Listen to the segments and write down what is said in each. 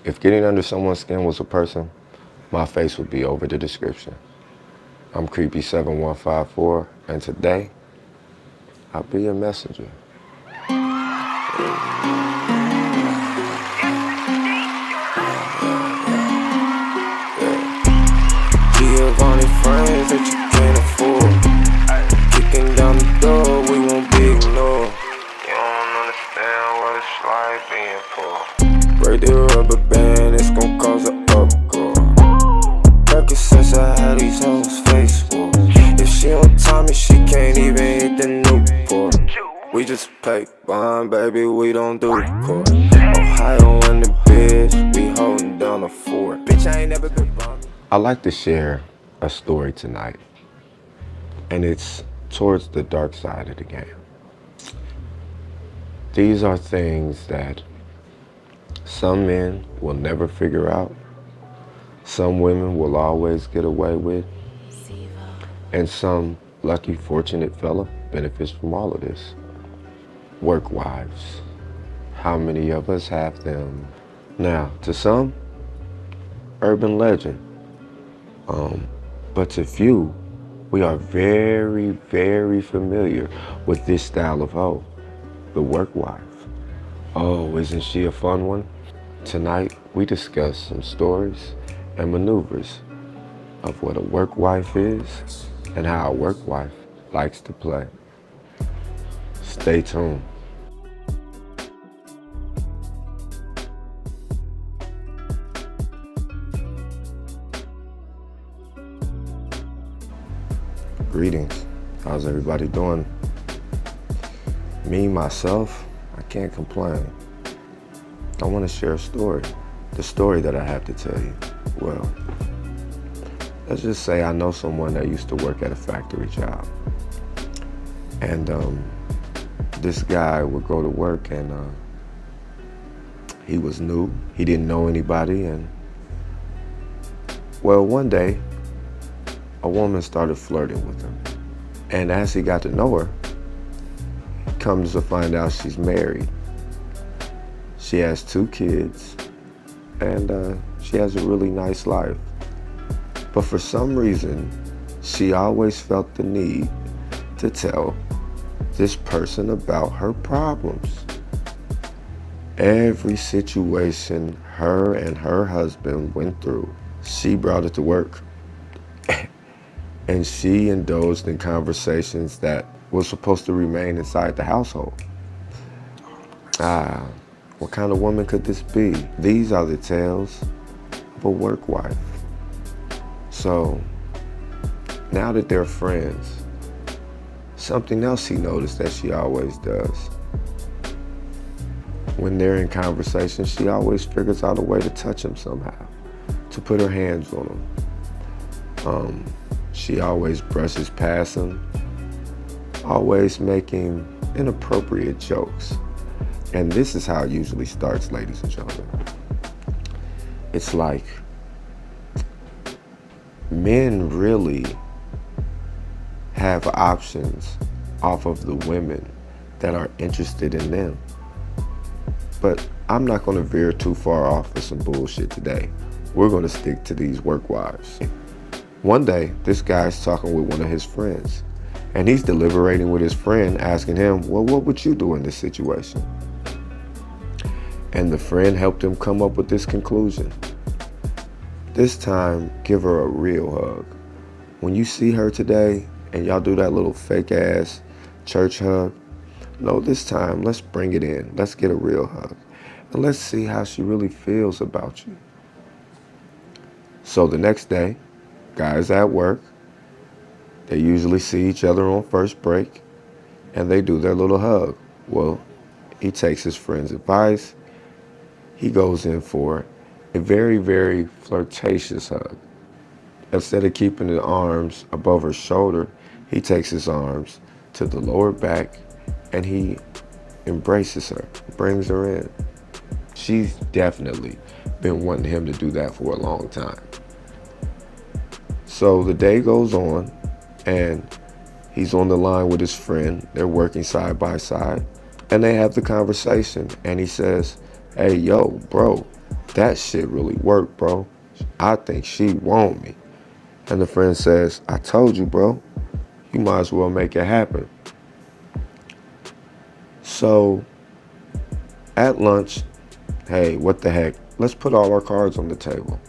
If getting under someone's skin was a person, my face would be over the description. I'm Creepy7154, and today, I'll be your messenger. Giovanni friends that you can't afford. Kicking down the door, we won't be ignored. You don't understand what it's like being poor. Break the rubber band, it's gon' cause an uproar. Ever since I had these hoes face war. If she don't tell me, she can't even hit the Newport. We just pay bond, baby, we don't do the court. Ohio in the bitch, we holding down the fort. Bitch, I ain't never been bombed. I'd like to share a story tonight, and it's towards the dark side of the game. These are things that some men will never figure out, some women will always get away with, and some lucky, fortunate fella benefits from all of this. Work wives. How many of us have them? Now, to some, urban legend. But to few, we are very, very familiar with this style of hoe, the work wife. Oh, isn't she a fun one? Tonight, we discuss some stories and maneuvers of what a work wife is and how a work wife likes to play. Stay tuned. Greetings. How's everybody doing? Me, myself, I can't complain. I want to share a story. The story that I have to tell you. Well, let's just say I know someone that used to work at a factory job. And this guy would go to work and he was new. He didn't know anybody. And well, one day, a woman started flirting with him. And as he got to know her, he comes to find out she's married. She has 2 kids, and she has a really nice life. But for some reason, she always felt the need to tell this person about her problems. Every situation her and her husband went through, she brought it to work. And she indulged in conversations that were supposed to remain inside the household. What kind of woman could this be? These are the tales of a work wife. So, now that they're friends, something else he noticed that she always does. When they're in conversation, she always figures out a way to touch him somehow, to put her hands on him. She always brushes past him, always making inappropriate jokes. And this is how it usually starts, ladies and gentlemen. It's like men really have options off of the women that are interested in them. But I'm not going to veer too far off of some bullshit today. We're going to stick to these work wives. One day, this guy's talking with one of his friends, and he's deliberating with his friend, asking him, well, what would you do in this situation? And the friend helped him come up with this conclusion. This time, give her a real hug. When you see her today, and y'all do that little fake ass church hug, no, this time, let's bring it in. Let's get a real hug. And let's see how she really feels about you. So the next day, guys at work, they usually see each other on first break, and they do their little hug. Well, he takes his friend's advice. He goes in for a very, very flirtatious hug. Instead of keeping his arms above her shoulder, he takes his arms to the lower back, and he embraces her, brings her in. She's definitely been wanting him to do that for a long time. So the day goes on, and he's on the line with his friend. They're working side by side, and they have the conversation. And he says, hey, yo, bro, That shit really worked, bro. I think she want me. And the friend says, I told you, bro. You might as well make it happen. So at lunch, hey, what the heck? Let's put all our cards on the table.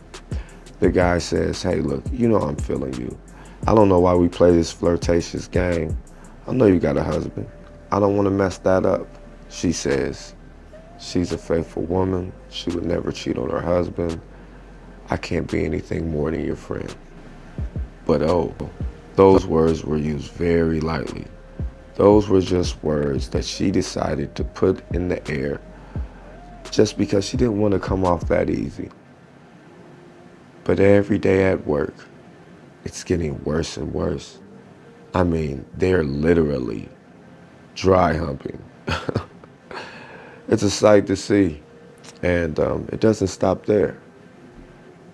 The guy says, hey, look, you know I'm feeling you. I don't know why we play this flirtatious game. I know you got a husband. I don't want to mess that up. She says, she's a faithful woman. She would never cheat on her husband. I can't be anything more than your friend. But oh, those words were used very lightly. Those were just words that she decided to put in the air just because she didn't want to come off that easy. But every day at work, it's getting worse and worse. I mean, they're literally dry humping. It's a sight to see. And it doesn't stop there.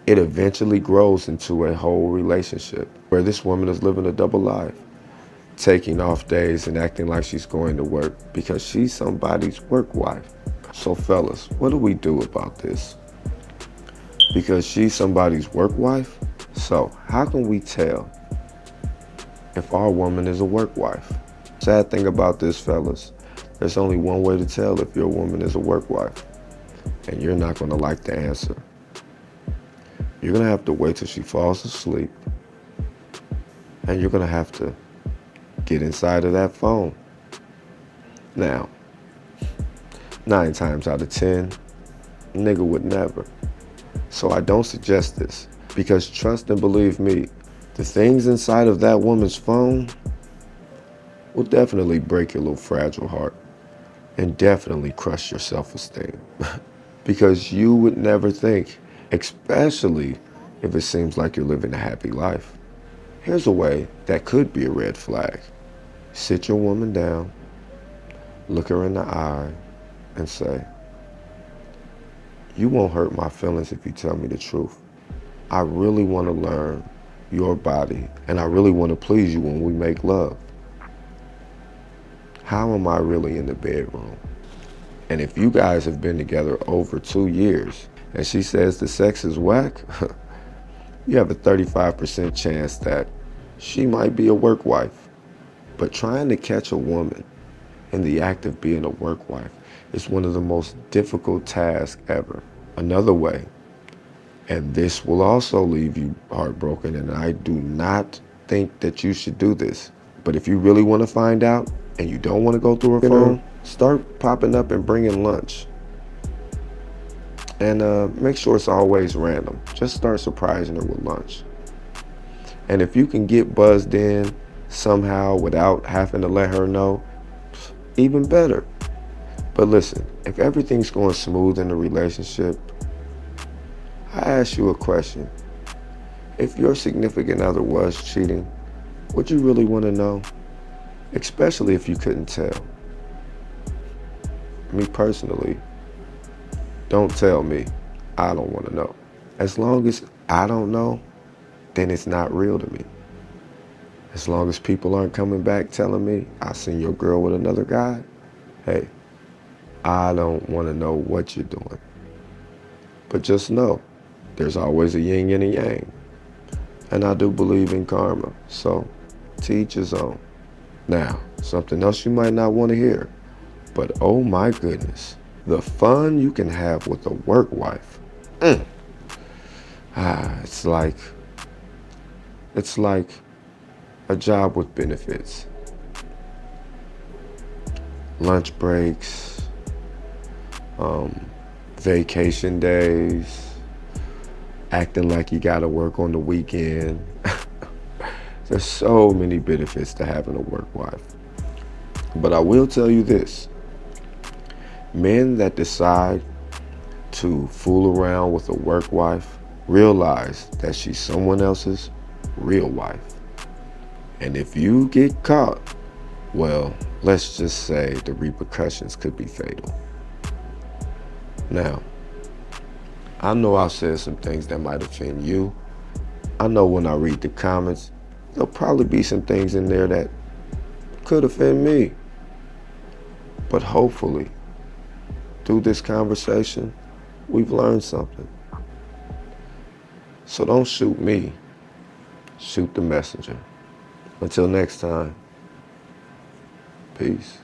It eventually grows into a whole relationship where this woman is living a double life, taking off days and acting like she's going to work because she's somebody's work wife. So fellas, what do we do about this? Because she's somebody's work wife? So how can we tell if our woman is a work wife? Sad thing about this, fellas, there's only one way to tell if your woman is a work wife. And you're not gonna like the answer. You're gonna have to wait till she falls asleep. And you're gonna have to get inside of that phone. Now, 9 times out of 10, nigga would never. So I don't suggest this, because trust and believe me, the things inside of that woman's phone will definitely break your little fragile heart and definitely crush your self-esteem. Because you would never think, especially if it seems like you're living a happy life. Here's a way that could be a red flag. Sit your woman down, look her in the eye, and say, you won't hurt my feelings if you tell me the truth. I really want to learn your body, and I really want to please you when we make love. How am I really in the bedroom? And if you guys have been together over 2 years and she says the sex is whack, you have a 35% chance that she might be a work wife. But trying to catch a woman in the act of being a work wife is one of the most difficult tasks ever. Another way, and this will also leave you heartbroken, and I do not think that you should do this, but if you really want to find out and you don't want to go through her phone, start popping up and bringing lunch. And make sure it's always random. Just start surprising her with lunch. And if you can get buzzed in somehow without having to let her know, even better. But listen, if everything's going smooth in the relationship, I ask you a question. If your significant other was cheating, would you really want to know? Especially if you couldn't tell. Me personally, don't tell me. I don't want to know. As long as I don't know, then it's not real to me. As long as people aren't coming back telling me I seen your girl with another guy, hey, I don't want to know what you're doing. But just know, there's always a yin and a yang. And I do believe in karma, so to each his own. Now, something else you might not want to hear, but oh my goodness, the fun you can have with a work wife. It's like a job with benefits. Lunch breaks, vacation days, acting like you gotta work on the weekend. There's so many benefits to having a work wife. But I will tell you this, men that decide to fool around with a work wife realize that she's someone else's real wife. And if you get caught, well, let's just say the repercussions could be fatal. Now, I know I've said some things that might offend you. I know when I read the comments, there'll probably be some things in there that could offend me. But hopefully, through this conversation, we've learned something. So don't shoot me, shoot the messenger. Until next time, peace.